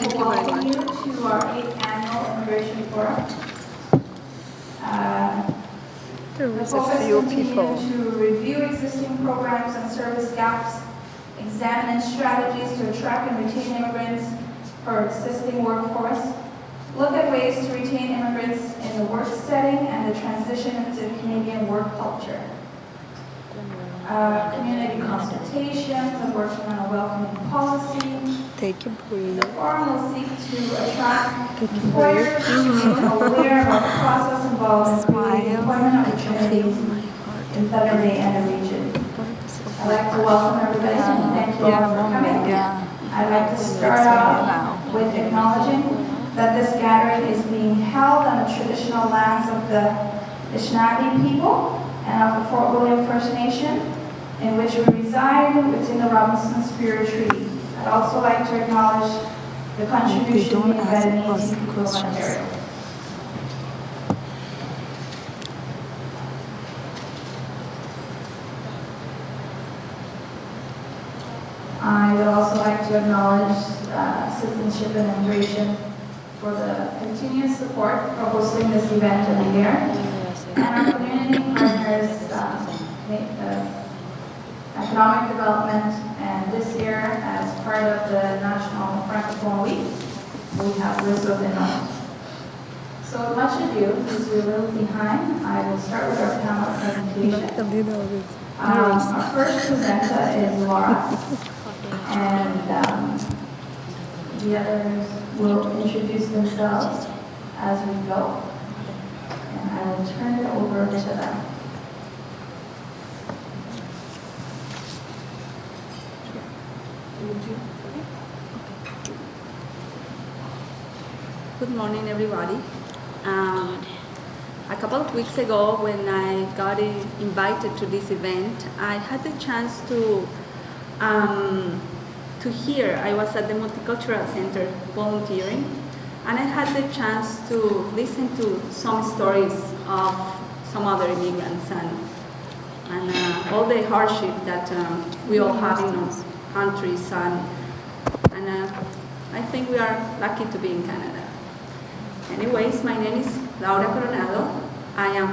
to welcome you to our 8th Annual Immigration Forum. There The was a focus few continues people. to review existing programs and service gaps, examine strategies to attract and retain immigrants for existing workforce, look at ways to retain immigrants in the work setting and the transition into Canadian work culture. Community consultations and working on a welcoming policy. Take a breathe. The forum will seek to attract Take a employers breath. to make aware about the process involved in creating employment I can feel opportunities my heart. in Thunder Bay and the region. I'd like to welcome everybody and thank you all for coming. I'd like to start off with acknowledging that this gathering is being held on the traditional lands of the Anishinaabe people and of the Fort William First Nation, in which we reside within the Robinson Spirit Treaty. I'd also like to acknowledge the contribution made by the Métis people of Ontario. I would also like to acknowledge Citizenship and Immigration for the continuous support for hosting this event every year, and our community partners, economic development, and this year, as part of the National Francophone Week, we have Réseau des North. So with much ado, because we're a little behind, I will start with our panel presentation. Our first presenter is Laura, and the others will introduce themselves as we go, and I will turn it over to them. Good morning, everybody. A couple of weeks ago, when I got invited to this event, I had the chance to hear. I was at the Multicultural Center volunteering, and I had the chance to listen to some stories of some other immigrants and all the hardship that we all have in our countries, and I think we are lucky to be in Canada. Anyways, my name is Laura Coronado. I am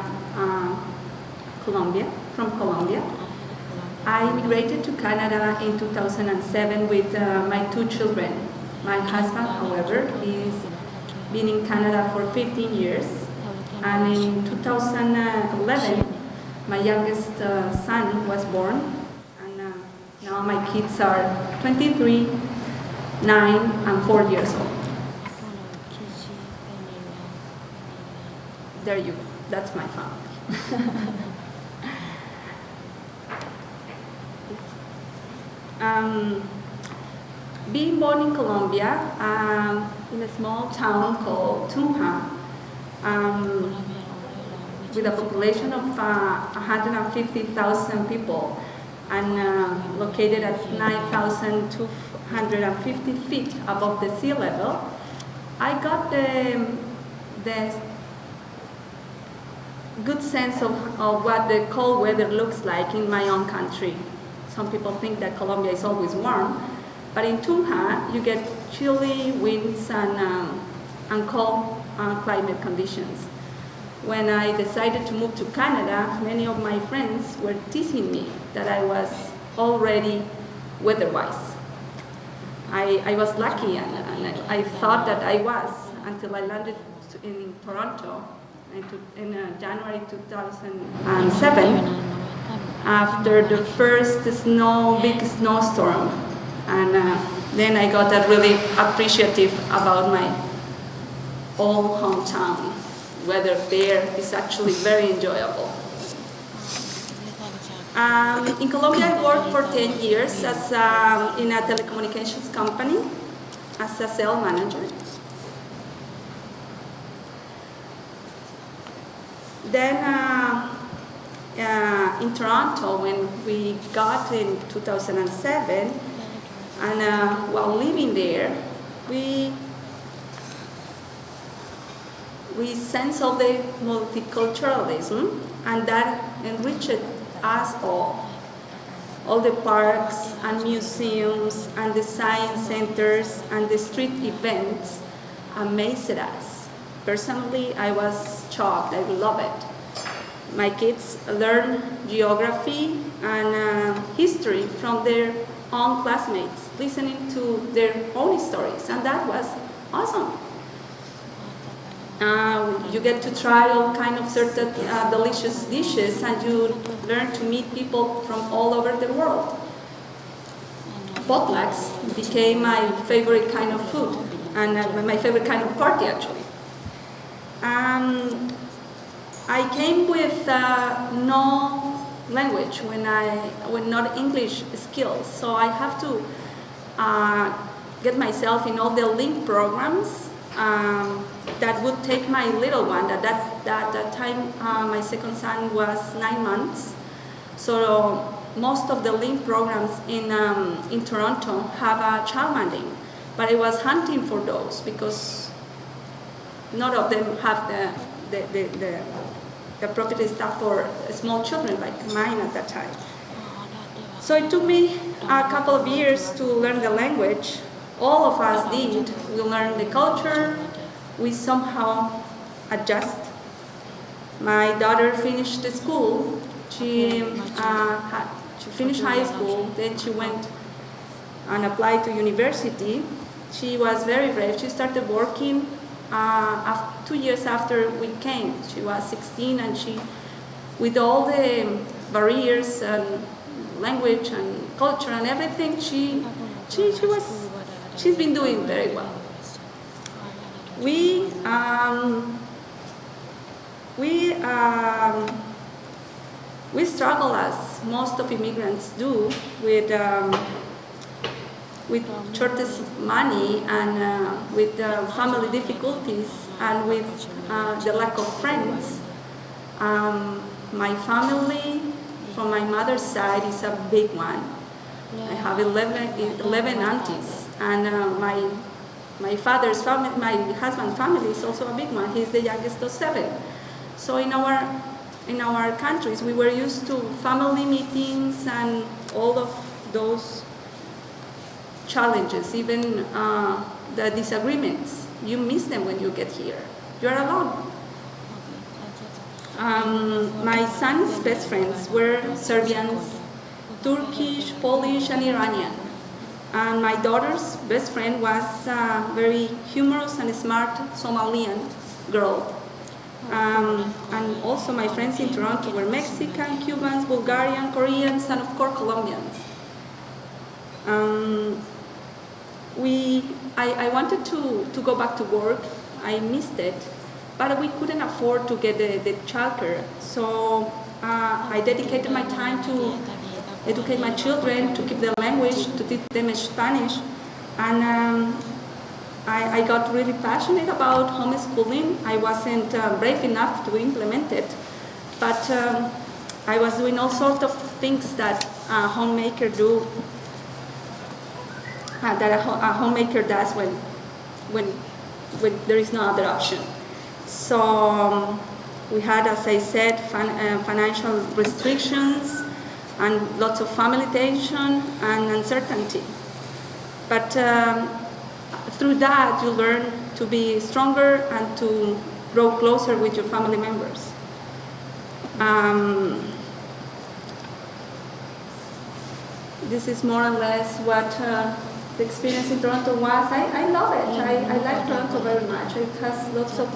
from Colombia. I immigrated to Canada in 2007 with my 2 children. My husband, however, he's been in Canada for 15 years. And in 2011, my youngest son was born. And now my kids are 23, 9, and 4 years old. There you go. That's my family. Being born in Colombia, in a small town called Tunja, with a population of 150,000 people, and located at 9,250 feet above the sea level, I got the good sense of what the cold weather looks like in my own country. Some people think that Colombia is always warm, but in Tunja you get chilly winds and cold climate conditions. When I decided to move to Canada, many of my friends were teasing me that I was already weather-wise. I was lucky, and I thought that I was, until I landed in Toronto in January 2007, after the first big snowstorm. And then I got really appreciative about my old hometown. Weather there is actually very enjoyable. In Colombia, I worked for 10 years in a telecommunications company as a sales manager. Then in Toronto, when we got in 2007, and while living there, we sense all the multiculturalism, and that enriched us all. all the parks and museums and the science centers and the street events amazed us. Personally, I was shocked. I love it. My kids learn geography and history from their own classmates, listening to their own stories, and that was awesome. You get to try all kind of certain delicious dishes, and you learn to meet people from all over the world. Potlucks became my favorite kind of food, and my favorite kind of party, actually. I came with no language when not English skills, so I have to get myself in all the link programs that would take my little one. At that time, my second son was 9 months, so most of the link programs in Toronto have a childminding, but I was hunting for those because none of them have the appropriate stuff for small children like mine at that time. So it took me a couple of years to learn the language. All of us did. We learned the culture. We somehow adjust. My daughter finished the school. She finished high school. Then she went and applied to university. She was very brave. She started working 2 years after we came. She was 16, and she, with all the barriers and language and culture and everything, she's been doing very well. We struggle, as most of immigrants do, with shortage of money and with family difficulties and with the lack of friends. My family, from my mother's side, is a big one. I have 11 aunties, and my father's family, my husband's family is also a big one. He's the youngest of 7. So in our countries, we were used to family meetings and all of those challenges, even the disagreements. You miss them when you get here. You're alone. My son's best friends were Serbians, Turkish, Polish, and Iranian. And my daughter's best friend was a very humorous and smart Somalian girl. And also my friends in Toronto were Mexican, Cubans, Bulgarian, Koreans, and of course Colombians. I wanted to go back to work. I missed it, but we couldn't afford to get the childcare. So I dedicated my time to educate my children, to keep the language, to teach them Spanish. And I got really passionate about homeschooling. I wasn't brave enough to implement it, but I was doing all sorts of things that a homemaker do. That a homemaker does when there is no other option. So we had, as I said, financial restrictions and lots of family tension and uncertainty. But through that, you learn to be stronger and to grow closer with your family members. This is more or less what the experience in Toronto was. I love it. I like Toronto very much. It has lots of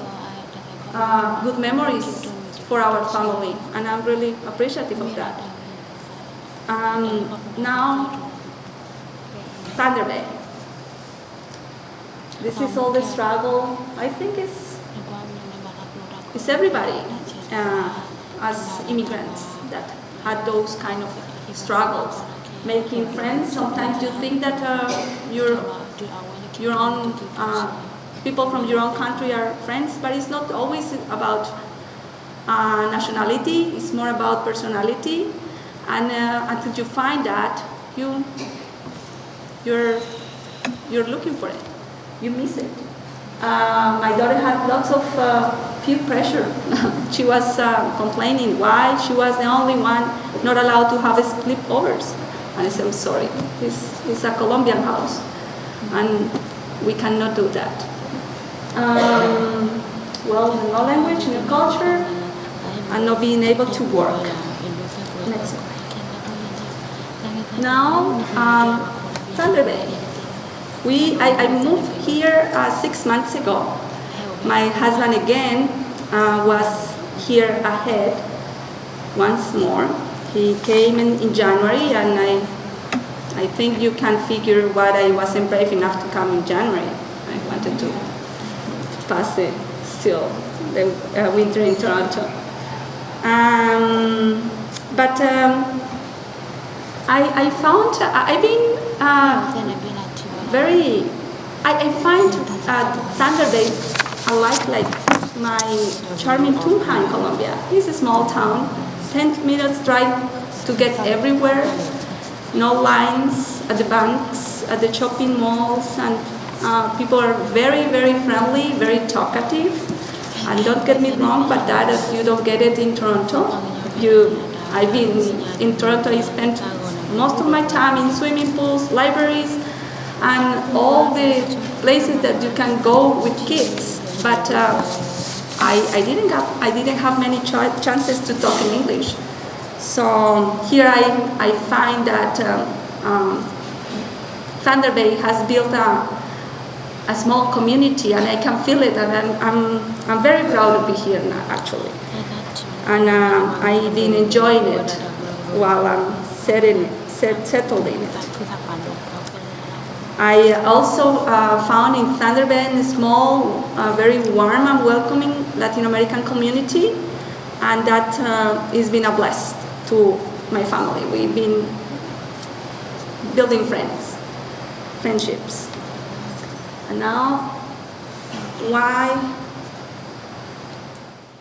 good memories for our family, and I'm really appreciative of that. Now, Thunder Bay. This is all the struggle. I think it's everybody as immigrants that had those kind of struggles. Making friends, sometimes you think that your own people from your own country are friends, but it's not always about nationality. It's more about personality, and until you find that, you're looking for it. You miss it. My daughter had lots of peer pressure. She was complaining why she was the only one not allowed to have sleepovers. And I said, I'm sorry, this is a Colombian house, and we cannot do that. Well, no language, no culture, and not being able to work. Next slide. Now, Thunder Bay. I moved here 6 months ago. My husband again was here ahead once more. He came in January, and I think you can figure why I wasn't brave enough to come in January. I wanted to pass it still the winter in Toronto. But I found I've been I find Thunder Bay like my charming Tunja in Colombia. It's a small town, 10 minutes drive to get everywhere, no lines at the banks, at the shopping malls, and people are very, very friendly, very talkative. And don't get me wrong, but that you don't get it in Toronto. I've been in Toronto. I spent most of my time in swimming pools, libraries, and all the places that you can go with kids. But I didn't have many chances to talk in English. So here I find that Thunder Bay has built a small community, and I can feel it, and I'm very proud to be here now, actually. And I've been enjoying it while I'm settled in it. I also found in Thunder Bay a small, very warm and welcoming Latin American community, and that has been a blessing to my family. We've been building friendships. And now,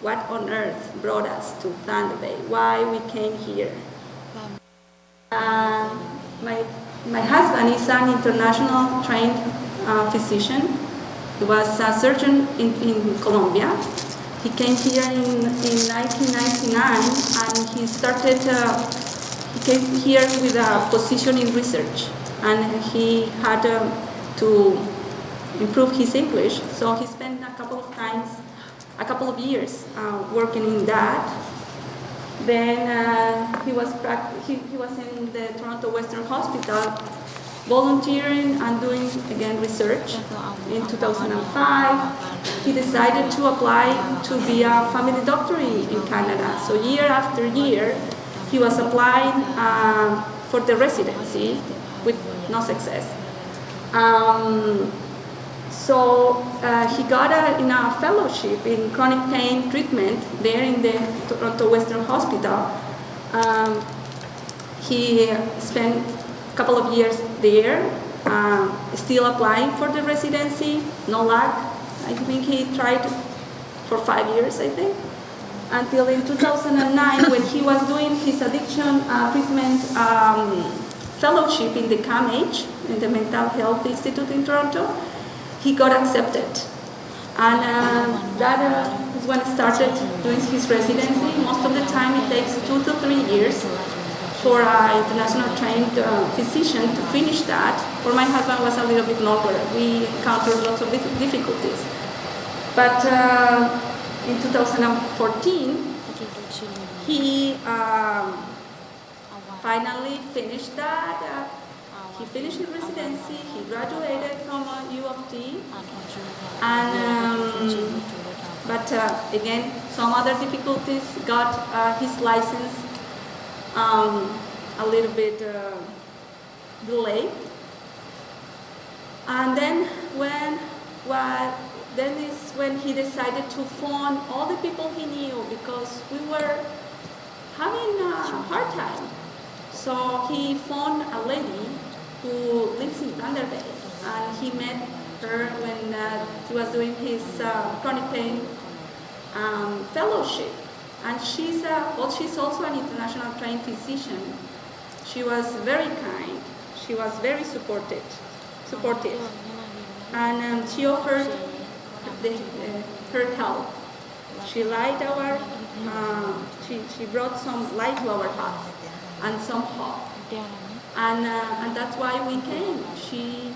what on earth brought us to Thunder Bay? Why we came here? My husband is an international trained physician. He was a surgeon in Colombia. He came here in 1999, and he came here with a position in research, and he had to improve his English, so he spent a couple of years working in that. Then he was in the Northwestern hospital, volunteering and doing again research. In 2005, he decided to apply to be a family doctor in Canada. So year after year, he was applying for the residency with no success. So he got a fellowship in chronic pain treatment there in the Northwestern Hospital. He spent a couple of years there, still applying for the residency, no luck. I think he tried for 5 years, I think, until in 2009 when he was doing his addiction treatment fellowship in the CAMH, in the Mental Health Institute in Toronto. He got accepted, and that is when he started doing his residency. Most of the time it takes 2 to 3 years for an international trained physician to finish that. For my husband, it was a little bit longer. We encountered lots of difficulties. But in 2014, he finally finished that. He finished his residency, he graduated from U of T, and but again, some other difficulties got his license a little bit delayed. And then when he decided to phone all the people he knew, because we were having a hard time. So he phoned a lady who lives in Thunder Bay, and he met her when he was doing his chronic pain fellowship. And she's also an international trained physician. She was very kind. She was very supportive, and she offered her help. She brought some light to our path and some hope. and that's why we came. She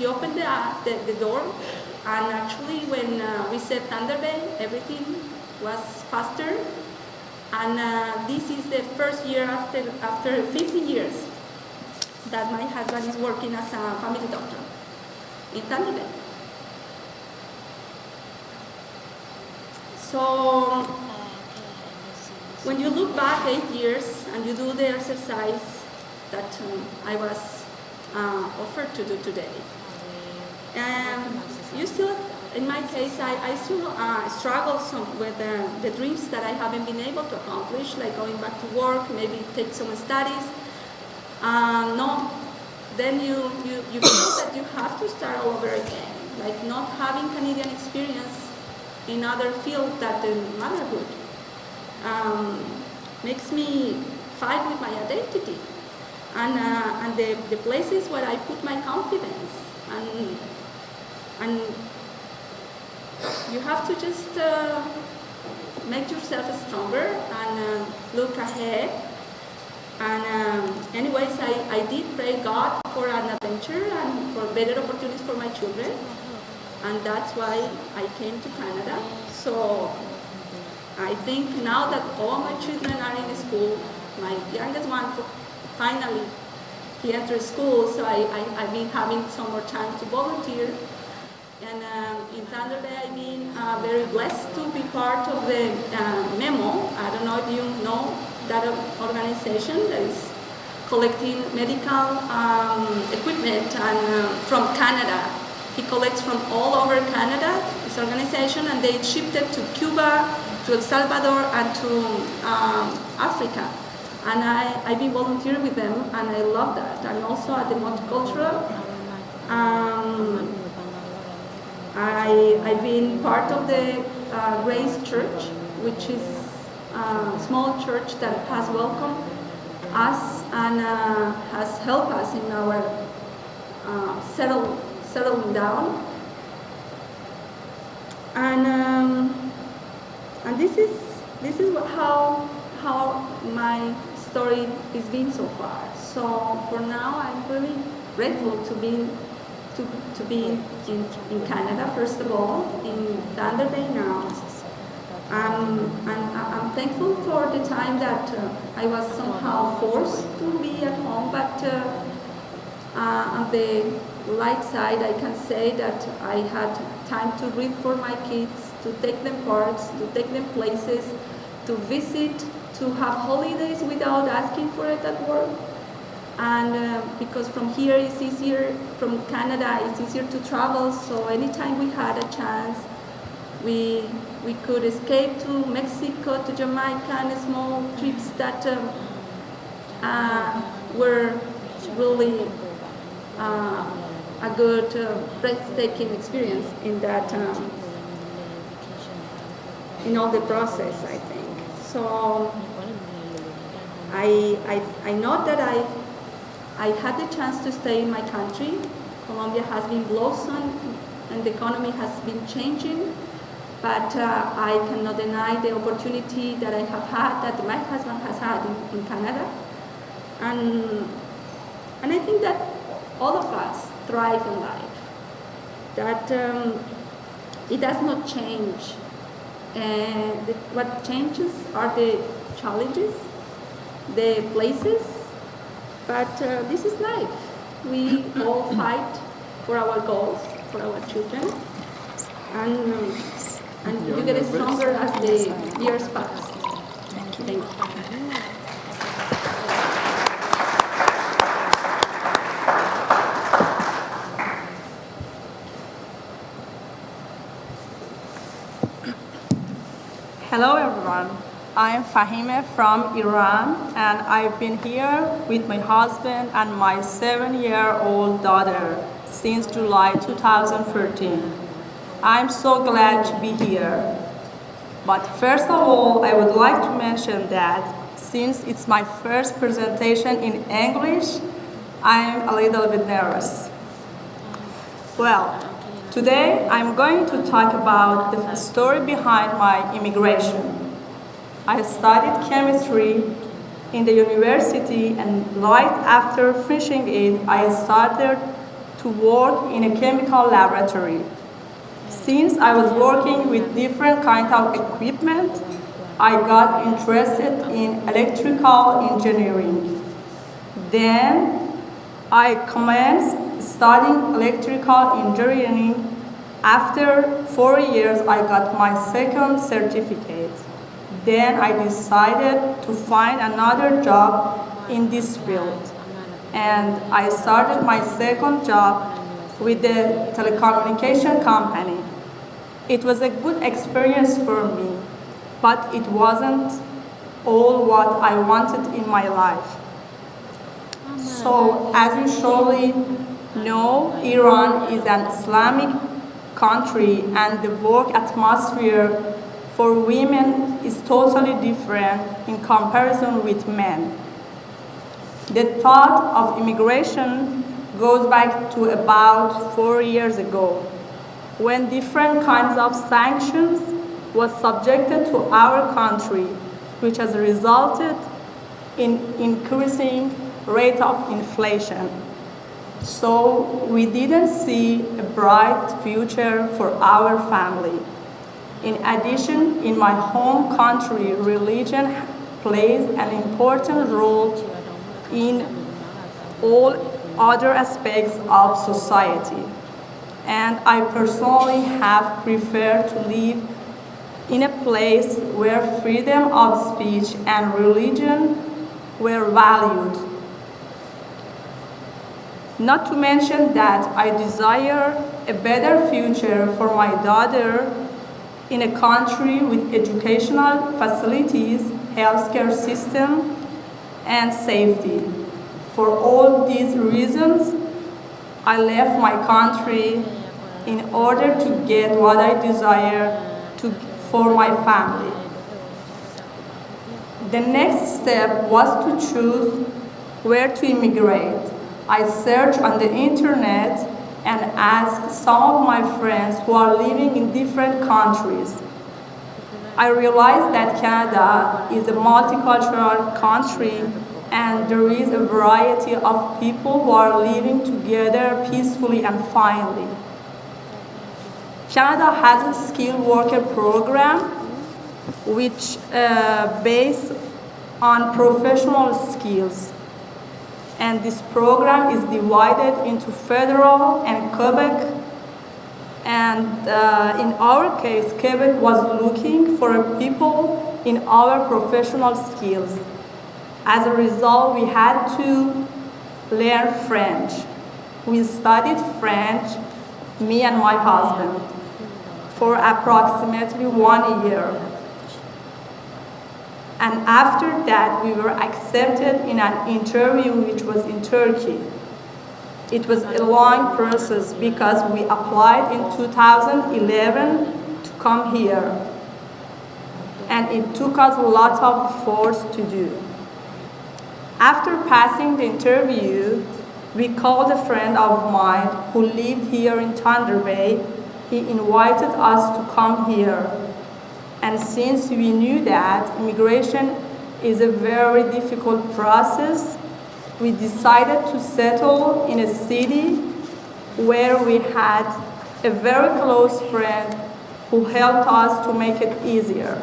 opened the door, and actually when we said Thunder Bay, everything was faster. And this is the first year after 15 years that my husband is working as a family doctor in Thunder Bay. So when you look back 8 years and you do the exercise that I was offered to do today, you still, in my case, I still struggle with the dreams that I haven't been able to accomplish, like going back to work, maybe take some studies. No, then you feel that you have to start all over again, like not having Canadian experience in other fields that in motherhood makes me fight with my identity and the places where I put my confidence, and you have to just make yourself stronger and look ahead. And anyways, I did pray God for an adventure and for better opportunities for my children, and that's why I came to Canada. So I think now that all my children are in school, my youngest one finally he entered school, so I've been having some more time to volunteer. And in Thunder Bay, I've been very blessed to be part of the MEMO. I don't know if you know that organization that is collecting medical equipment and from Canada. He collects from all over Canada, this organization, and they shipped it to Cuba, to El Salvador, and to Africa. And I've been volunteering with them, and I love that. And also at the multicultural, I've been part of the Grace Church, which is a small church that has welcomed us and has helped us in our settling down. And this is how my story is being so far. So for now, I'm really grateful to be in Canada, first of all, in Thunder Bay now. And I'm thankful for the time that I was somehow forced to be at home, but on the light side, I can say that I had time to read for my kids, to take them parks, to take them places, to visit, to have holidays without asking for it at work. And because from here it's easier, from Canada it's easier to travel, so anytime we had a chance, we could escape to Mexico, to Jamaica, and small trips that were really a good, breathtaking experience in that, in all the process, I think. So I know that I had the chance to stay in my country. Colombia has been blossomed and the economy has been changing, but I cannot deny the opportunity that I have had, that my husband has had in Canada. And I think that all of us thrive in life, that it does not change. And what changes are the challenges, the places, but this is life. We all fight for our goals, for our children, and you get stronger as the years pass. Thank you. Hello everyone, I am Fahime from Iran, and I've been here with my husband and my 7-year-old daughter since July 2013. I'm so glad to be here. But first of all, I would like to mention that since it's my first presentation in English, I'm a little bit nervous. Well, today, I'm going to talk about the story behind my immigration. I studied chemistry in the university, and right after finishing it, I started to work in a chemical laboratory. Since I was working with different kinds of equipment, I got interested in electrical engineering. Then I commenced studying electrical engineering. After 4 years, I got my second certificate. Then I decided to find another job in this field. And I started my second job with the telecommunication company. It was a good experience for me, but it wasn't all what I wanted in my life. So, as you surely know, Iran is an Islamic country, and the work atmosphere for women is totally different in comparison with men. The thought of immigration goes back to about 4 years ago, when different kinds of sanctions was subjected to our country, which has resulted in increasing rate of inflation. So we didn't see a bright future for our family. In addition, in my home country, religion plays an important role in all other aspects of society. And I personally have preferred to live in a place where freedom of speech and religion were valued. Not to mention that I desire a better future for my daughter in a country with educational facilities, healthcare system, and safety. For all these reasons, I left my country in order to get what I desire for my family. The next step was to choose where to immigrate. I searched on the internet and asked some of my friends who are living in different countries. I realized that Canada is a multicultural country, and there is a variety of people who are living together peacefully and finely. Canada has a skilled worker program which based on professional skills. And this program is divided into federal and Quebec. And in our case, Quebec was looking for people in our professional skills. As a result, we had to learn French. We studied French, me and my husband, for approximately 1 year. And after that, we were accepted in an interview which was in Turkey. It was a long process because we applied in 2011 to come here. And it took us a lot of force to do. After passing the interview, we called a friend of mine who lived here in Thunder Bay. He invited us to come here. And since we knew that immigration is a very difficult process, we decided to settle in a city where we had a very close friend who helped us to make it easier.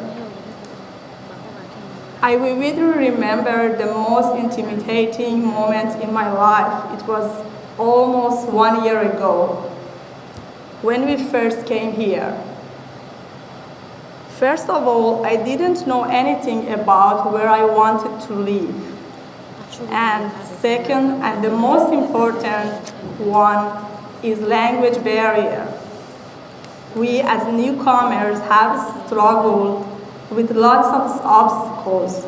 I vividly remember the most intimidating moment in my life. It was almost 1 year ago when we first came here. First of all, I didn't know anything about where I wanted to live. And second, and the most important one, is language barrier. We as newcomers have struggled with lots of obstacles.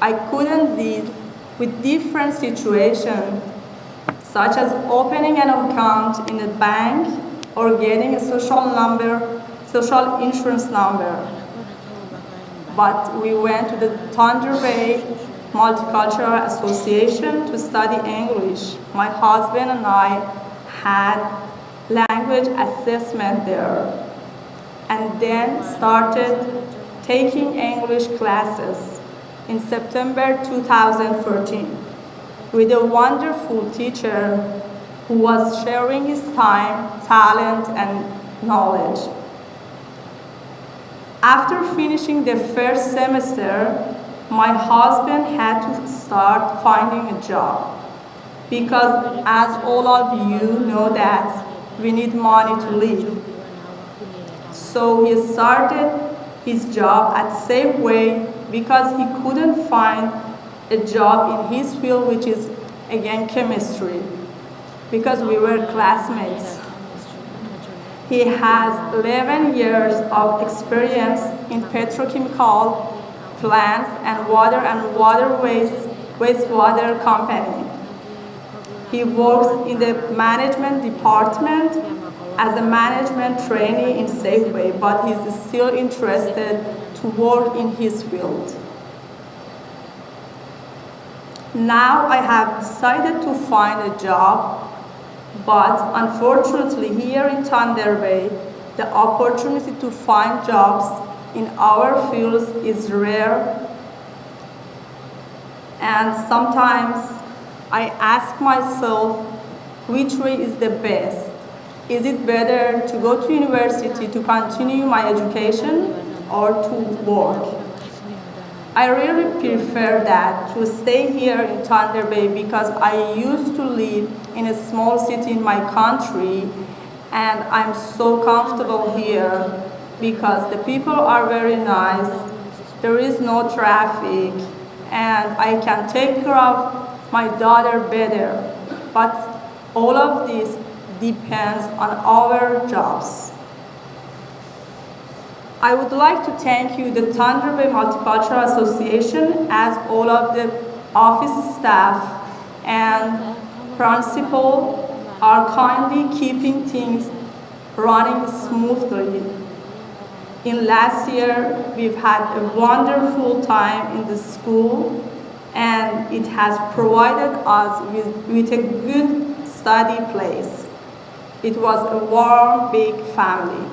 I couldn't deal with different situations, such as opening an account in a bank or getting a social insurance number. But we went to the Thunder Bay Multicultural Association to study English. My husband and I had language assessment there, and then started taking English classes. in September 2014 with a wonderful teacher who was sharing his time, talent, and knowledge. After finishing the first semester, my husband had to start finding a job because, as all of you know, that we need money to live. So he started his job at Safeway because he couldn't find a job in his field, which is again chemistry, because we were classmates. He has 11 years of experience in petrochemical plants and wastewater company. He works in the management department as a management trainee in Safeway, but he's still interested to work in his field. Now I have decided to find a job, but unfortunately here in Thunder Bay, the opportunity to find jobs in our fields is rare. And sometimes I ask myself, which way is the best? Is it better to go to university to continue my education or to work? I really prefer that, to stay here in Thunder Bay, because I used to live in a small city in my country, and I'm so comfortable here because the people are very nice, there is no traffic, and I can take care of my daughter better. But all of this depends on our jobs. I would like to thank you, the Thunder Bay Multicultural Association, as all of the office staff and principal are kindly keeping things running smoothly. In last year, we've had a wonderful time in the school, and it has provided us with a good study place. It was a warm, big family.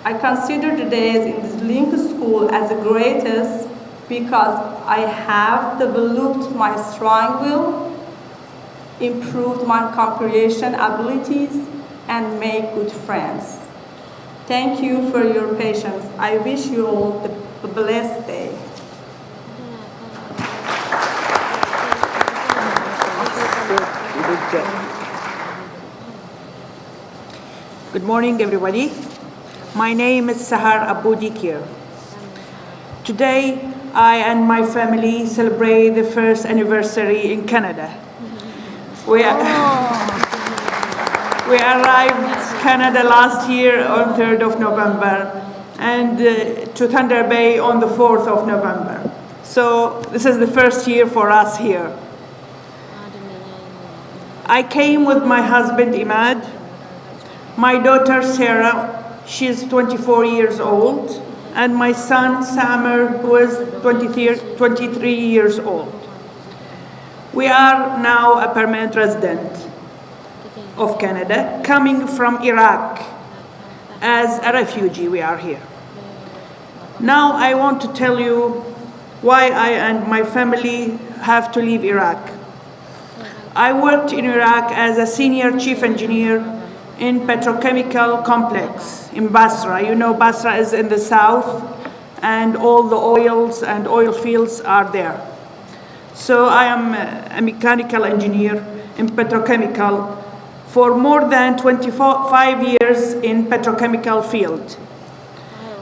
I consider the days in this Link School as the greatest because I have developed my strong will, improved my comprehension abilities, and made good friends. Thank you for your patience. I wish you all a blessed day. Good morning, everybody. My name is Sahar Abu Dikir. Today, I and my family celebrate the first anniversary in Canada. We arrived Canada last year on 3rd of November and to Thunder Bay on the 4th of November. So this is the first year for us here. I came with my husband Imad, my daughter Sarah, she's 24 years old, and my son Samer, who is 23 years old. We are now a permanent resident of Canada, coming from Iraq. As a refugee, we are here. Now I want to tell you why I and my family have to leave Iraq. I worked in Iraq as a senior chief engineer in petrochemical complex in Basra. You know, Basra is in the south, and all the oils and oil fields are there. So I am a mechanical engineer in petrochemical for more than 25 years in petrochemical field.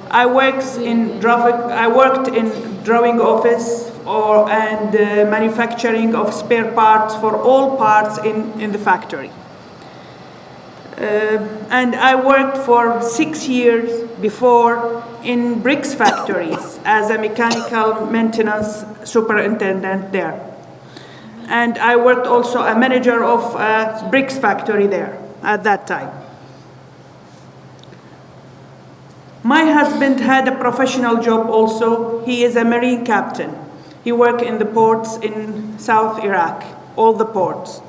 I worked in drawing office and manufacturing of spare parts for all parts in the factory. And I worked for 6 years before in bricks factories as a mechanical maintenance superintendent there. And I worked also a manager of a bricks factory there at that time. My husband had a professional job also. He is a marine captain. He worked in the ports in South Iraq, all the ports.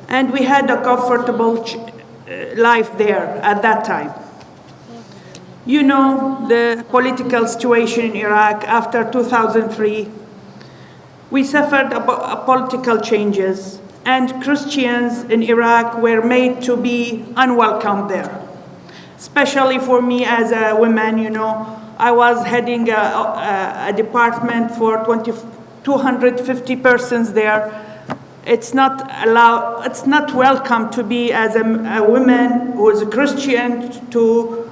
And we had a comfortable life there at that time. You know the political situation in Iraq after 2003. We suffered political changes, and Christians in Iraq were made to be unwelcome there. Especially for me as a woman, I was heading a department for 250 persons there. It's not welcome to be as a woman who is a Christian to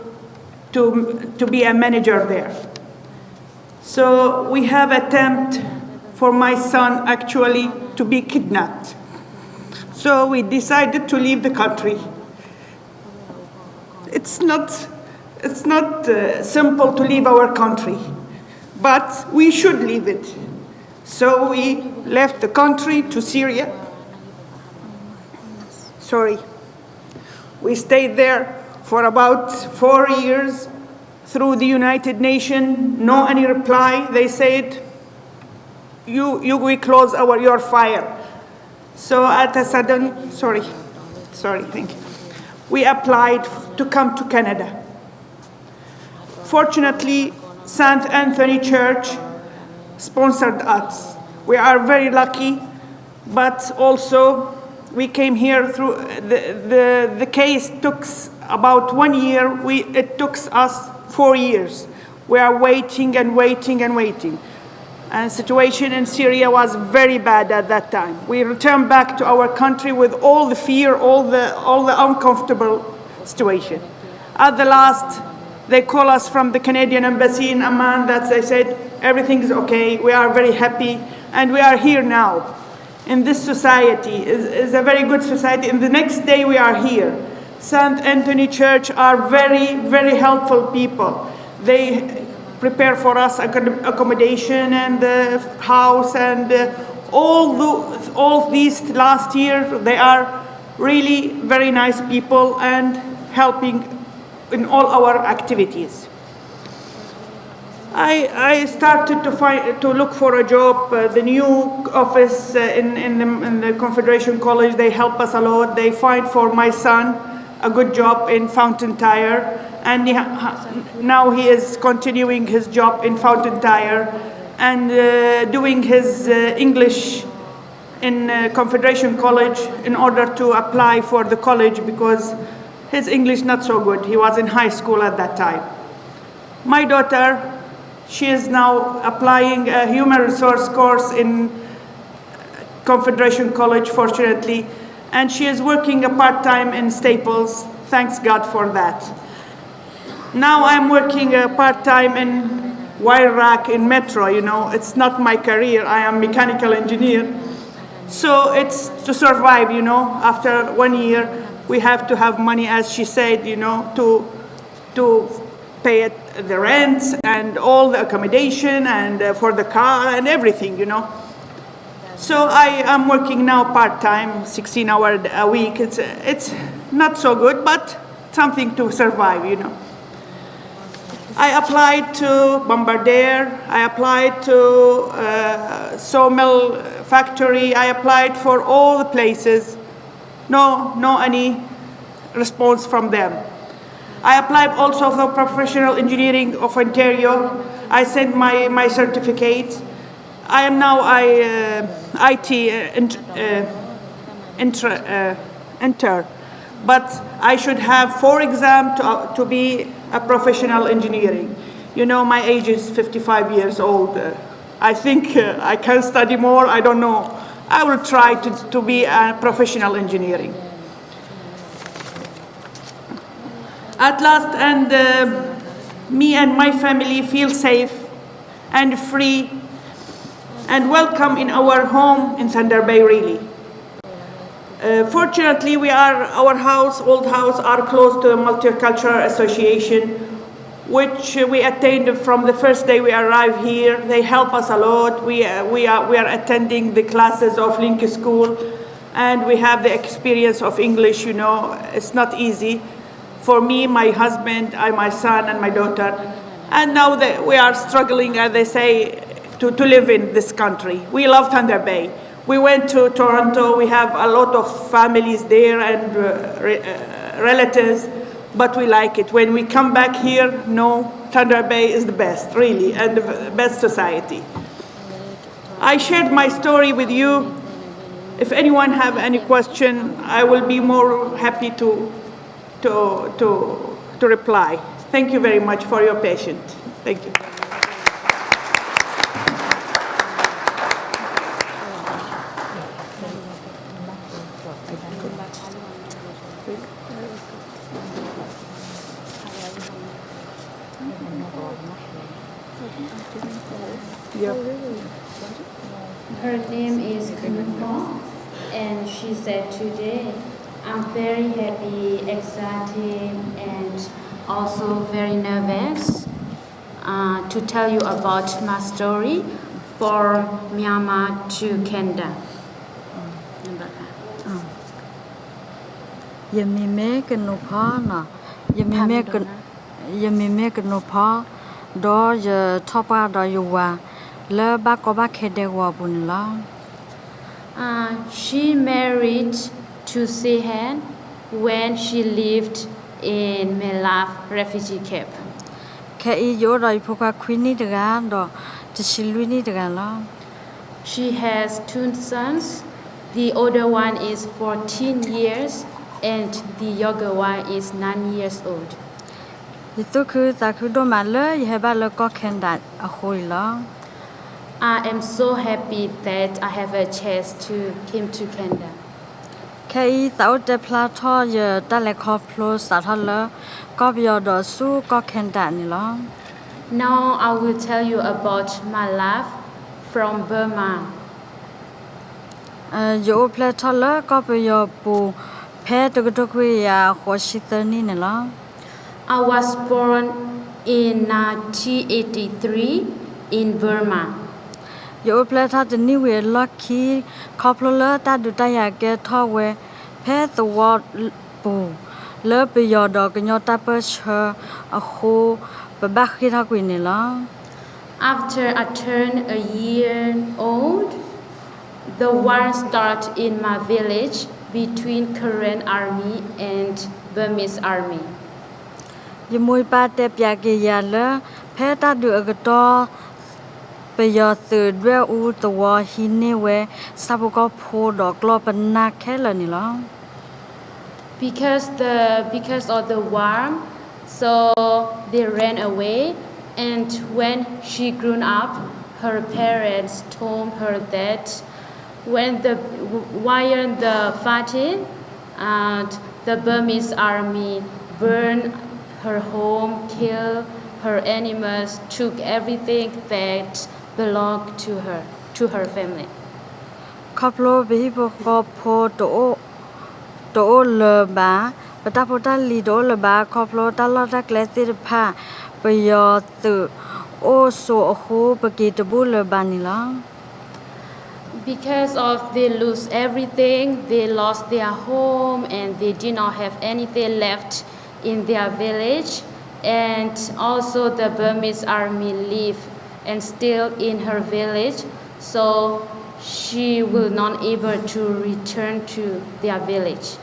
be a manager there. So we have attempt for my son actually to be kidnapped. So we decided to leave the country. It's not simple to leave our country, but we should leave it. So we left the country to Syria. We stayed there for about 4 years through the United Nations. No any reply. They said, we close your file. So at a sudden, thank you. We applied to come to Canada. Fortunately, St. Anthony Church sponsored us. We are very lucky, but also we came here through, the case took about 1 year. It took us 4 years. We are waiting and waiting and waiting. And the situation in Syria was very bad at that time. We returned back to our country with all the fear, all the uncomfortable situation. At the last, they call us from the Canadian embassy in Amman that they said, everything is okay, we are very happy, and we are here now. In this society, is a very good society, and the next day we are here. St. Anthony Church are very, very helpful people. They prepare for us accommodation and the house and all these last year. They are really very nice people and helping in all our activities. I started to look for a job. The new office in the Confederation College, they help us a lot. They find for my son a good job in Fountain Tire, and now he is continuing his job in Fountain Tire and doing his English in Confederation College in order to apply for the college because his English not so good. He was in high school at that time. My daughter, she is now applying a human resource course in Confederation College, fortunately, and she is working a part-time in Staples. Thanks God for that. Now I'm working a part-time in wire rack in Metro. It's not my career. I am mechanical engineer. So it's to survive, After 1 year, we have to have money, as she said, to pay the rent and all the accommodation and for the car and everything, So I am working now part-time, 16 hours a week. It's not so good, but something to survive, I applied to Bombardier. I applied to sawmill factory. I applied for all the places. No any response from them. I applied also for Professional Engineering of Ontario. I sent my certificate. I am now IT intern, but I should have 4 exams to be a professional engineering. My age is 55 years old. I think I can study more. I don't know. I will try to be a professional engineering. At last, and me and my family feel safe and free and welcome in our home in Thunder Bay, really. Fortunately, our old house, are close to the Multicultural Association, which we attained from the first day we arrived here. They help us a lot. We are attending the classes of Link School, and we have the experience of English. It's not easy for me, my husband, my son, and my daughter. And now we are struggling, as they say, to live in this country. We love Thunder Bay. We went to Toronto. We have a lot of families there and relatives. but we like it. When we come back here, no, Thunder Bay is the best, really, and the best society. I shared my story with you. If anyone have any question, I will be more happy to reply. Thank you very much for your patience. Thank you. Her name is Kanupa, and she said today, I'm very happy, excited, and also very nervous to tell you about my story for Myanmar to Canada. Yamime Kanopana, Yamime Kanopa, do ya topa do yuwa, le bakoba kedewa bunla. She married to Sehan when she lived in Melaf refugee camp. Ke yo do ipoka queenie de gando, the chilwini de gala. She has two sons. The older one is 14 years and the younger one is 9 years old. Yituku takudo male, yheba ko kendat a hoila. I am so happy that I have a chance to come to Canada. Ke tao de plato ye daleko plus satala, gobyo do su ko kendat nila. Now I will tell you about my life from Burma. Yo plato la gobyo bu pe tukutukui ya hoshitani nila. I was born in 1983 in Burma. Yo plato the new way lucky couple ta do ya get towe pe the word bu. Le be your dog in your tappers her a ho babakita quinilla. After I turned a year old, the war started in my village between Korean army and Burmese army. You muy bad piagi yalla, peta do a gator, be your third where all the war he knew where Sabuko poor dog glop and not kellanilla. Because of the war, so they ran away, and when she grew up, her parents told her that while the fighting, the Burmese army burned her home, killed her animals, took everything that belonged to her family. Couple of people for poor to all le ba, but apota lido le ba, couple of dollar glassy pa, but your two also a whole packet of bull banilla. Because of they lose everything, they lost their home and they did not have anything left in their village, and also the Burmese army live and still in her village, so she will not able to return to their village.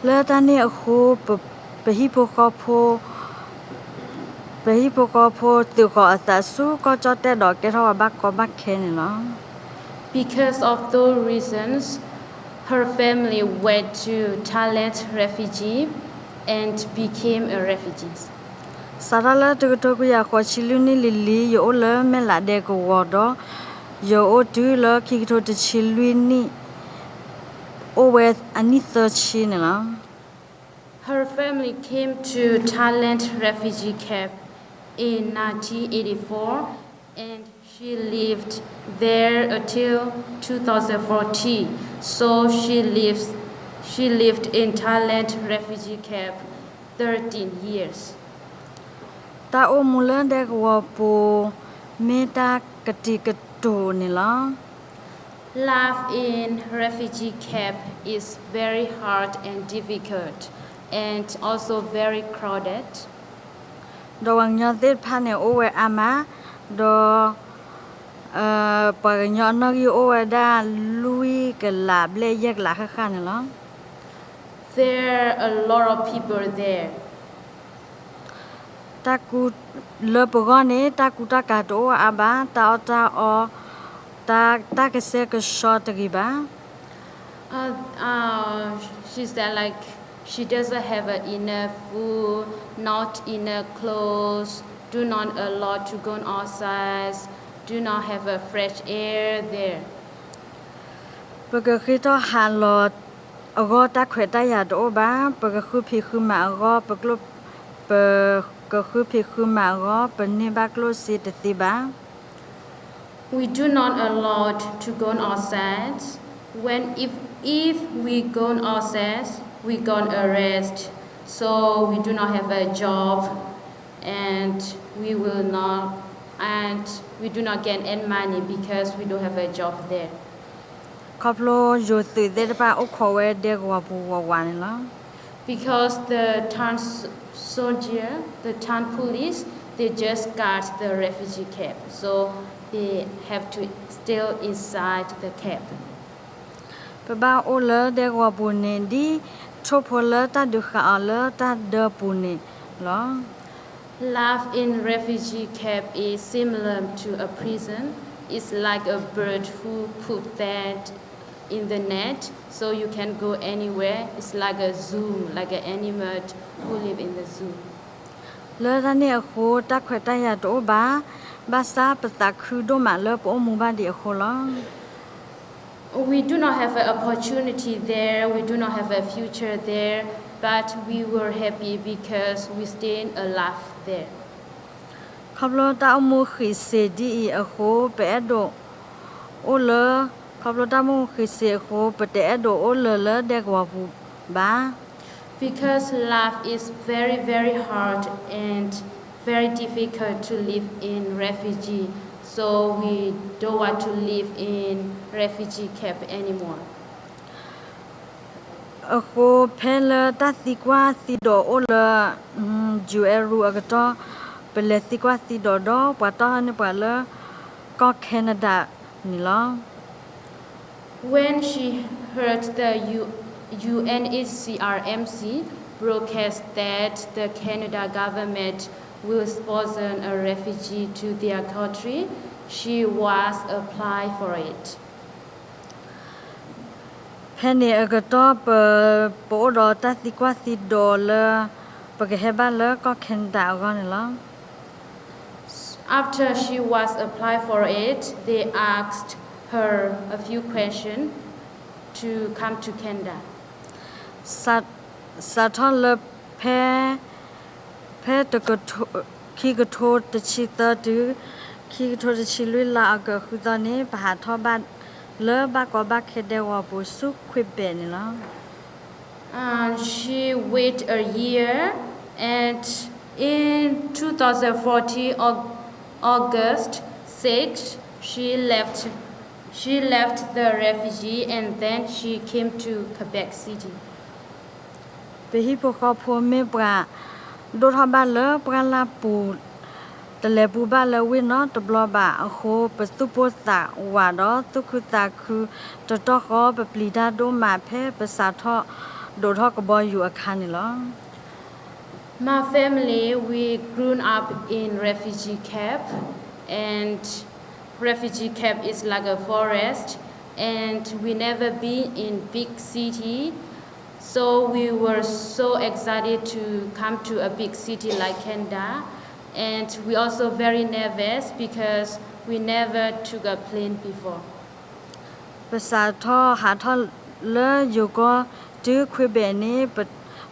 Let any a hope behipocopo to go at the su got that dog get our back or back canilla. Because of those reasons, her family went to Thailand refugee and became a refugee. Sarala to Tokuya Quachiluni Lili, you all learn Mela deco water, you all do love Kito the Chilwini. Always Anitha Chinella. Her family came to Thailand refugee camp in 1984 and she lived there until 2014. So she lived in Thailand refugee camp 13 years. Ta o mulan de wapo meta katikatu nila. Life in refugee camp is very hard and difficult and also very crowded. Do ang nyadir pane owe ama do pa nyo gi owe da lui ke lab le yek la kha nila. There are a lot of people there ta cu le pogone ta cu ta ka to aba ta o ta ke se ke short riba She said like she doesn't have enough food, not enough clothes, do not allow to go outside, do not have a fresh air there. porque khi to han lo go ta khwe ta ya do ba porque khu phi khu ma go porque pe ke khu phi khu ma go pe ni ba klo si te ti ba We do not allow to go outside. If we go outside, we got arrested. So we do not have a job, and we do not get any money because we don't have a job there. ครอบโลอยู่ตื่นได้ป่ะโอ้ขอเวเด็กว่าปูว่าวันแล้ว Because the town soldier, the town police, they just guard the refugee camp, so they have to still inside the camp. ปะบ้าโอ้เลเด็กว่าปูเนี่ยดีชอบพอเลตาดูข่าวเลตาเดอปูเนี่ยหรอ Life in refugee camp is similar to a prison. It's like a bird who put that in the net, so you can go anywhere. It's like a zoo, like an animal who live in the zoo. เลตาเนี่ยโคตาแขวตายาโตบาซาปะตาคือโดมาเลปโอมูบาดีโคลอง We do not have an opportunity there. We do not have a future there, but we were happy because we stayed alive there. ครอบโลตาเอามูขีเสดีโคเปอโดโอเลครอบโลตามูขีเสโคเปเตอโดโอเลเด็กว่าปูบ้า Because life is very, very hard and very difficult to live in refugee. So we don't want to live in refugee camp anymore. โคเพลตาสิกว่าสิโดโอเลจูเอรูอกตอเปเลสิกว่าสิโดดอปะตอนี่ปะเลก็แคนาดานี่ลอ When she heard the UNHCR-MC broadcast that the Canada government will sponsor a refugee to their country, she was apply for it. เพนี่อกตอเปโปดอตาสิกว่าสิโดเลปะเกเฮบาเลก็แคนาดาก็นี่ลอ After she was applied for it, they asked her a few questions to come to Canada. สัตว์เลเพตกโทคีกโทตชิตดือคีกโทตชิลุลาก็คือตอนนี้ปหาทอบ้านเลบากว่าบาเคเดว่าบุสุควิเบนี่ล่ะ She waited a year, and in 2014 August 6, she left the refugee, and then she came to Quebec City. ไปฮิปคอพัวเมปราโดทบ้านเลปราลาปูตะเลปูบ้านเลวินอตบลอบาโคปสุโปตะวาดอตุคุตาคือตะตอขอปปลีดาโดมาเพภาษาทอโดทอกบอยู่อาคารนี่ล่ะ My family, we grew up in refugee camp, and refugee camp is like a forest, and we never been in big city, so we were so excited to come to a big city like Canada, and we also very nervous because we never took a plane before. ภาษาทอหาทอเลอยู่ก็จื้อคุยเบนี้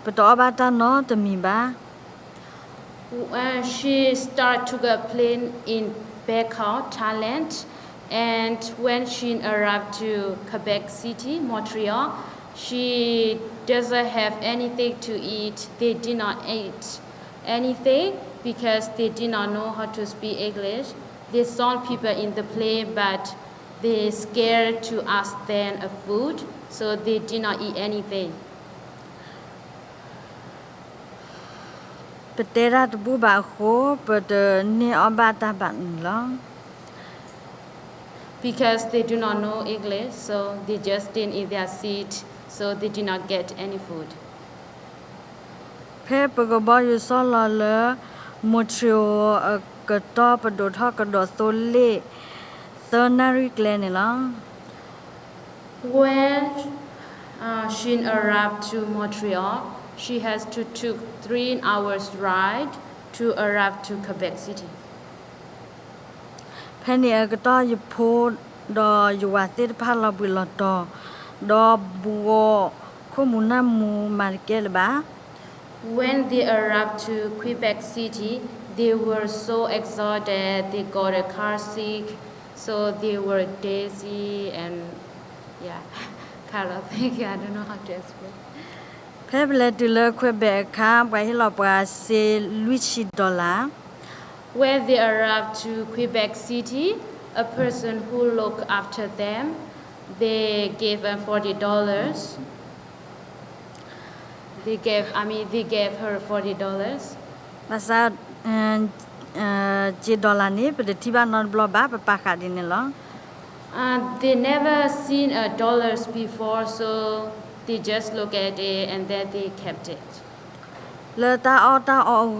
ปตอบาตานอตมีบ้า She started took a plane in Bangkok, Thailand, and when she arrived to Quebec City, Montreal, she doesn't have anything to eat. They did not eat anything because they did not know how to speak English. They saw people in the plane, but they scared to ask them a food, so they did not eat anything. ปเตระตบูบาโคปเตเนอบาตาบันล่ะ Because they do not know English, so they just stayed in their seat, so they did not get any food. เพปก็บ่อยู่ซอลอเล Montreal cái to bắt đầu thọ cái đó số lệ Thernary Glen này là When she arrived to Montreal, she has to took 3 hours ride to arrive to Quebec City. แพ่เนี่ยก็ต่ออยู่โพดออยู่ว่าเตพาเราบุลตอดอบัวข้อมูลน้ำมูมาเกลบ้า When they arrived to Quebec City, they were so exhausted, they got a car sick, so they were dizzy and yeah, kind of thing. I don't know how to explain. แพ่เปลติเลควยแบกค้าไปให้เราปราเซลุชิดอลลาร์ When they arrived to Quebec City, a person who looked after them, they gave them $40. They gave her $40. ภาษา$7นี้เป็นที่บ้านนอนบลอบ้าไปปากาดินเนี่ยหรอ They never seen a dollars before, so they just look at it and then they kept it. เลตาออก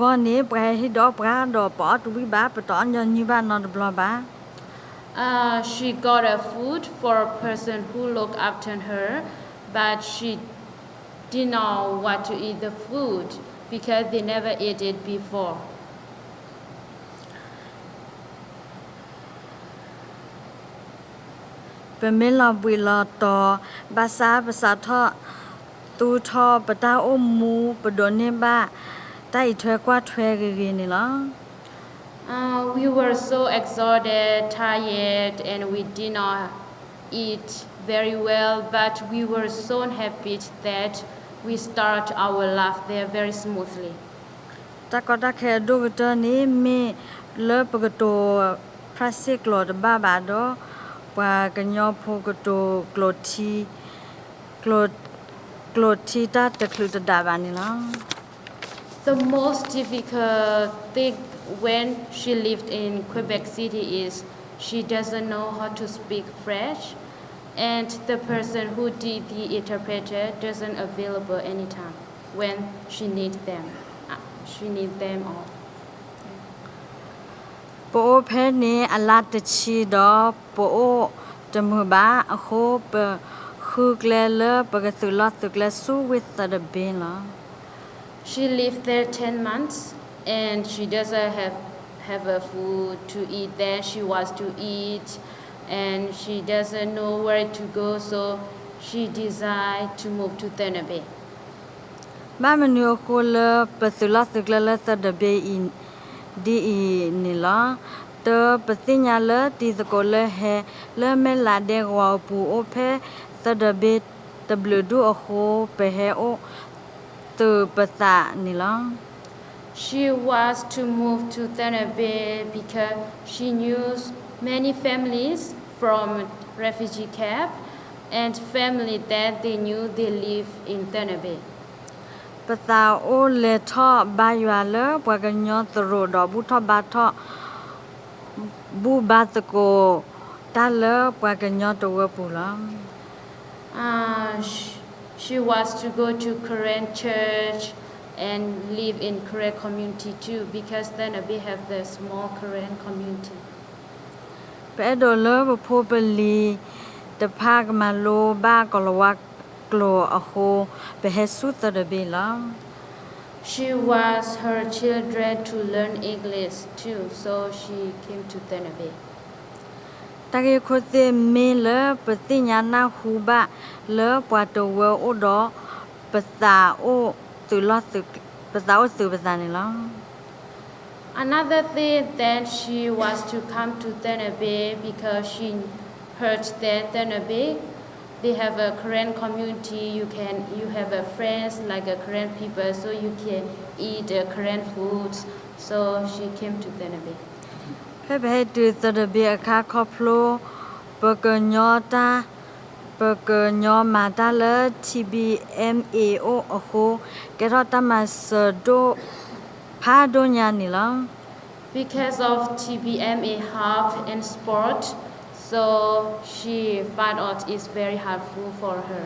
ก่อนนี้ไปให้ดอกปลาดอกปอตุบิบ้าไปตอนยันยี่บ้านนอนบลอบ้า She got a food for a person who looked after her, but she didn't know what to eat the food because they never ate it before. เป็นเมลาบุลอตอภาษาทอตูทอปะตาอมมูปะโดนเนบ้าใต้ถวยกว่าถวยกรีนี่หรอ We were so exhausted, tired, and we did not eat very well, but we were so happy that we start our life there very smoothly. ตะกอตะแคดูกเตอร์นี้มีเลปกโตพระสิกโลดบ้าบาดอปากันยอโพกโตโกลทีตาตะคลุตดาบานี่ล่ะ The most difficult thing when she lived in Quebec City is she doesn't know how to speak French, and the person who did the interpreter doesn't available anytime when she needs them. She needs them all. โปโอเพนี้อลาตชีดอโปโอจมูบาอโคเปคือแกลเลปกสุลอสุแกลสู้วิตดเบนล่ะ She lived there 10 months, and she doesn't have a food to eat there. She wants to eat, and she doesn't know where to go, so she decided to move to Tenabe. บ้านมันอยู่โคเลปสุลอสุแกลเลตดเบอินดีนี่ล่ะเตปสิญญาเลติสโกเลเฮเลเมลาเดกวาปูโอเพตดเบตบลดูโอโคเปเฮโอเตปสะนี่ล่ะ She was to move to Tenabe because she knew many families from refugee camp and family that they knew they live in Tenabe. ภาษาโอเลทอบายวาเลปวกันยอตโรดอบุทอบาทอบูบาตโกตาเลปวกันยอตเวปูลา She wants to go to Korean church and live in Korean community too because Tenabe have the small Korean community. เปโดเลบโพเปลีตะภาคมาโลบ้ากลวักกลัวอโคไปเฮสุตระเบลา She wants her children to learn English too, so she came to Tenabe. ตะเกโคเตเมเลปติญานาฮูบะเลปวาตเวโอดอภาษาโอตุลอสุภาษาโอสุภาษานี่ล่ะ Another thing that she wants to come to Tenabe because she heard that Tenabe they have a Korean community. You have a friends like a Korean people, so you can eat Korean foods. So she came to Tenabe. เพ่ไปให้ตือตระเบียคาคอพโลเปเกญอตาเปเกญอมาตาเล TBMA โออโคแกรอตามาเสโดพาโดญานี่ล่ะ Because of TBMA help in sport, so she found out it's very helpful for her.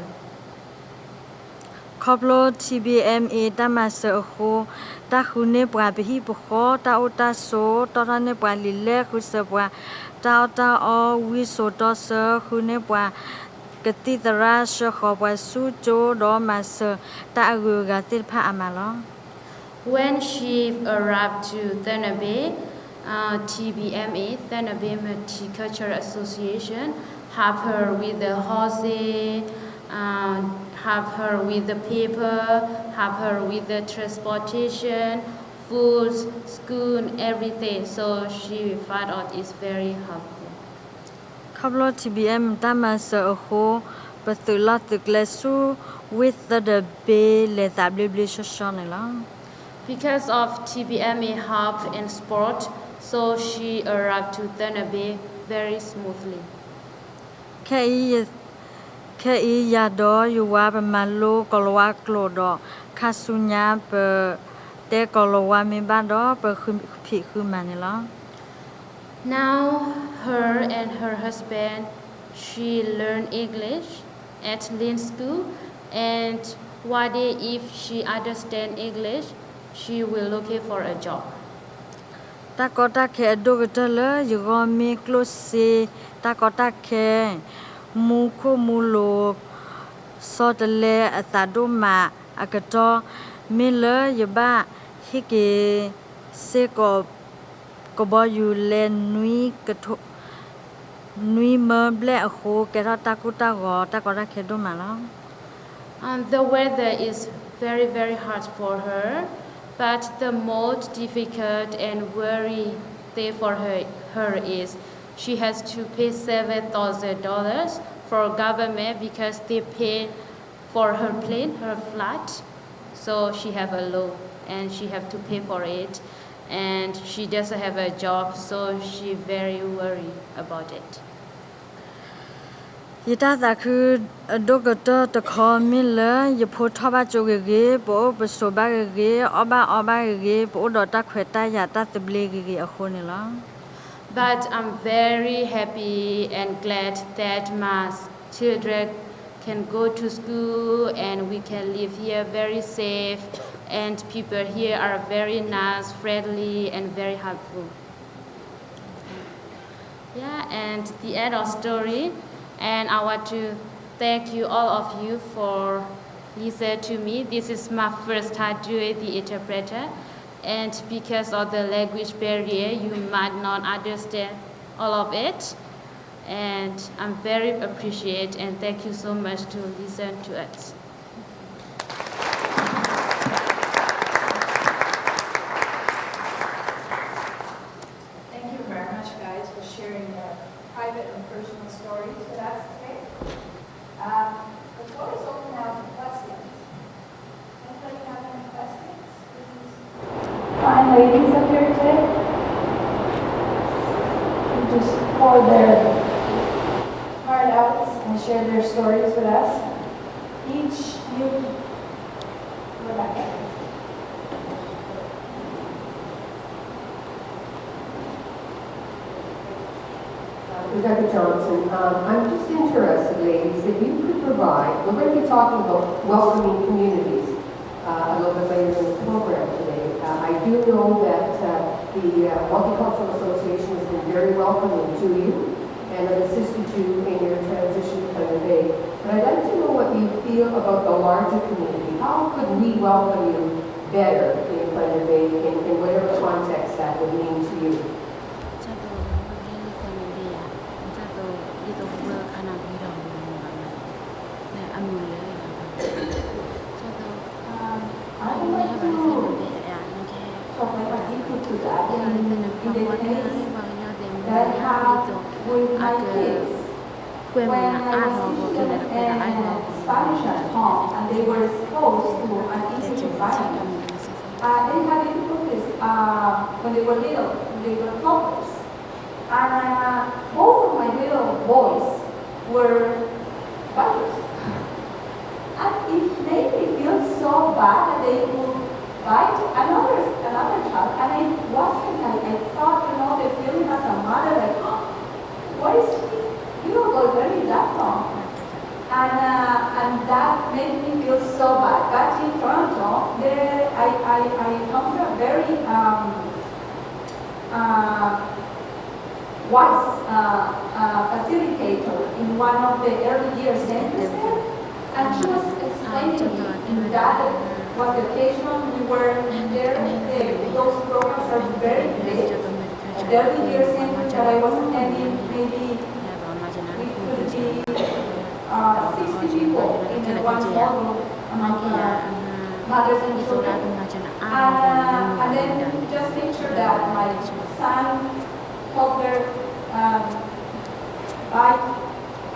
ครอบโล TBMA ตามาเสอโคตาคุณเนปราไปฮีปโคตาอุตาโซตอเนปราลิเลคุเสปราตาตาอวิโซตอเสคุณเนปรากติตราชขอปราสุโจดอมาเสตาอูกาติพะอามาลอ When she arrived to Thanabe, TBMA, Thanabe Multicultural Association, have her with the horses, have her with the paper, have her with the transportation, foods, school, everything. So she found out it's very helpful. ครอบโล TBM ตามาเสอโคปะตุลอตึกเลสู with the bay เลตาบลิบลิชชอนลอ Because of TBMA help in sport, so she arrived to Thanabe very smoothly. แค่อียาดออยู่ว่าประมาณโลกลวาโกลดอคาสุญาเปเตกลวามีบ้านดอเปคือผีคือมันนี่ลอ Now her and her husband, she learned English at Lin School, and one day if she understand English, she will looking for a job. ตากอตาแคดูกเตลอยู่ก็มีคลเซตากอตาแคมูโคมูโลซอตเลอตาดูมาอากตอมีเลอยู่บ้าฮิเกเซกบอยู่เลนุยกะทนุยเมเบลโคแกตาตากุตากอตากอตาแคดูมาลอ The weather is very, very hard for her, but the most difficult and worry thing for her is she has to pay $7,000 for government because they pay for her plane, her flight. So she have a loan and she have to pay for it. And she doesn't have a job, so she very worried about it. ยตาตาคือดกเตอร์ตะคอมิเลยโพทอบาโจเกเกโปปโซบาเกเกอบาเกเกโปดอตาเควตายาตาตะเบลเกเกอโคนี่ลอ But I'm very happy and glad that my children can go to school and we can live here very safe and people here are very nice, friendly and very helpful. Yeah, and the end of story. And I want to thank you all of you for listening to me. This is my first time doing the interpreter. And because of the language barrier, you might not understand all of it. And I'm very appreciate and thank you so much to listen to us. Thank you very much, guys, for sharing your private and personal stories with us today. The floor is open now for questions. Anybody have any questions? Fine ladies up here today. Who just pour their heart out and share their stories with us. Each you, Rebecca. Rebecca Johnson, I'm just interested, ladies, if you could provide, we're going to be talking about welcoming communities a little bit later in the program today. I do know that the Multicultural Association has been very welcoming to you and have assisted you in your transition to Thunder Bay. But I'd like to know what you feel about the larger community. How could we welcome you better in Thunder Bay in whatever context that would mean to you? I would like to talk about input to that in the case that have with my kids when I was teaching them Spanish at home and they were exposed to an English environment. They had difficulties when they were little, when they were toddlers. And both of my little boys were fighters. And it made me feel so bad that they would fight another child. And I wasn't, I thought, the feeling as a mother, like, oh, what is he? You don't go very that long. And that made me feel so bad. but in Toronto, I encountered a very wise facilitator in one of the early years centers there, and she was explaining to me that was the occasion we were there. Those programs are very big. The early years center that I was attending, maybe we could be 60 people in one small group among mothers and children. And then just picture that my son helped her buy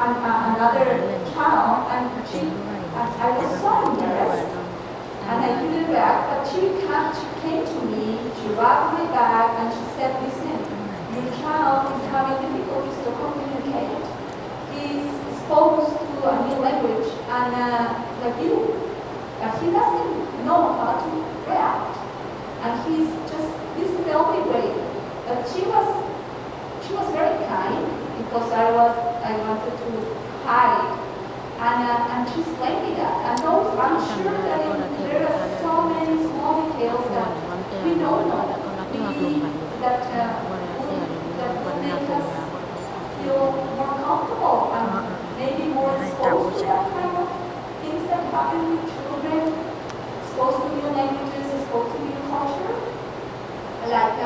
another child, and I was so embarrassed, and I put it back, but she came to me, she rubbed my back, and she said, listen, your child is having difficulties to communicate. He's exposed to a new language, and like you, he doesn't know how to react, and he's just, this is the only way. But she was very kind, because I wanted to hide, and she explained me that. And those, I'm sure that there are so many small details that we don't know, that would make us feel more comfortable and maybe more exposed to that kind of things that happen with children, exposed to new languages, exposed to new culture. Like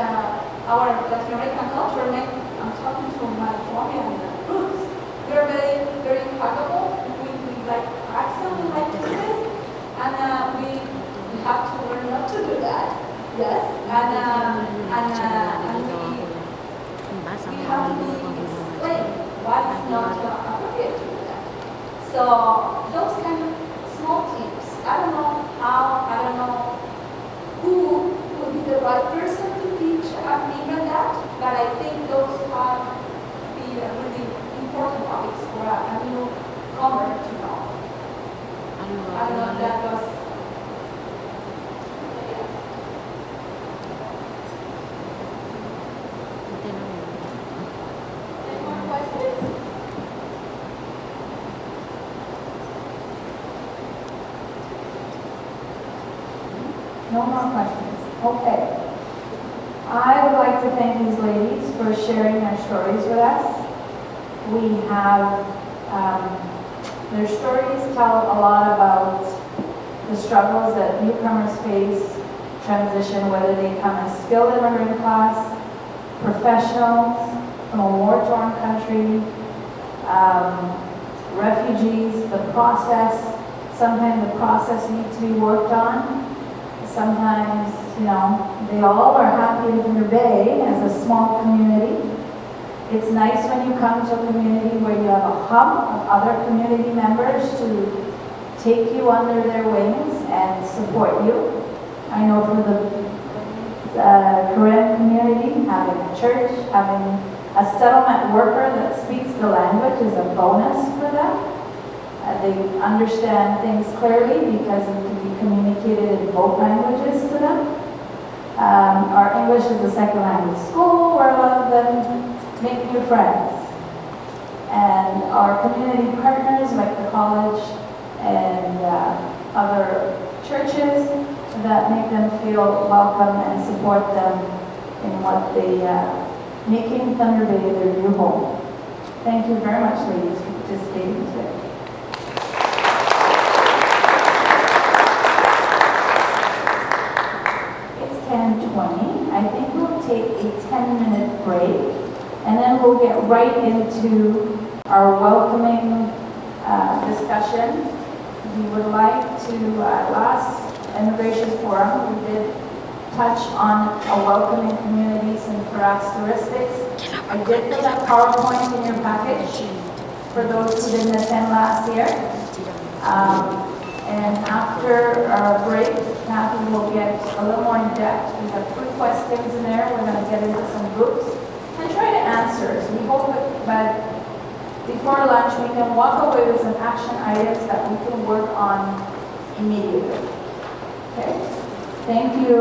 our Latin American culture, I'm talking to my Colombian roots. They're very, very huggable. We like accent, we like kisses, and we have to learn not to do that. Yes, and we have to explain why it's not appropriate to do that. So those kind of small tips. I don't know how. I don't know who would be the right person to teach even that, but I think those have to be really important topics for a newcomer to know. I don't know if that was. Any more questions? No more questions. Okay. I would like to thank these ladies for sharing their stories with us. We have, their stories tell a lot about the struggles that newcomers face, transition, whether they come as skilled immigrant class, professionals from a war-torn country, refugees, the process. Sometimes the process needs to be worked on. Sometimes, they all are happy in Thunder Bay as a small community. It's nice when you come to a community where you have a hub of other community members to take you under their wings and support you. I know for the Korean community, having a church, having a settlement worker that speaks the language is a bonus for them. They understand things clearly because it can be communicated in both languages to them. Our English is a second language school where a lot of them make new friends. And our community partners like the college and other churches that make them feel welcome and support them in what they, making Thunder Bay their new home. Thank you very much, ladies, for participating today. It's 10:20. I think we'll take a 10-minute break, and then we'll get right into our welcoming discussion. We would like to, last Immigration Forum, we did touch on a welcoming community, some characteristics. I did put that PowerPoint in your package for those who didn't attend last year. And after our break, Kathy will get a little more in depth. We have 3 questions in there. We're going to get into some groups and try to answer. So we hope that before lunch we can walk away with some action items that we can work on immediately. Okay? Thank you.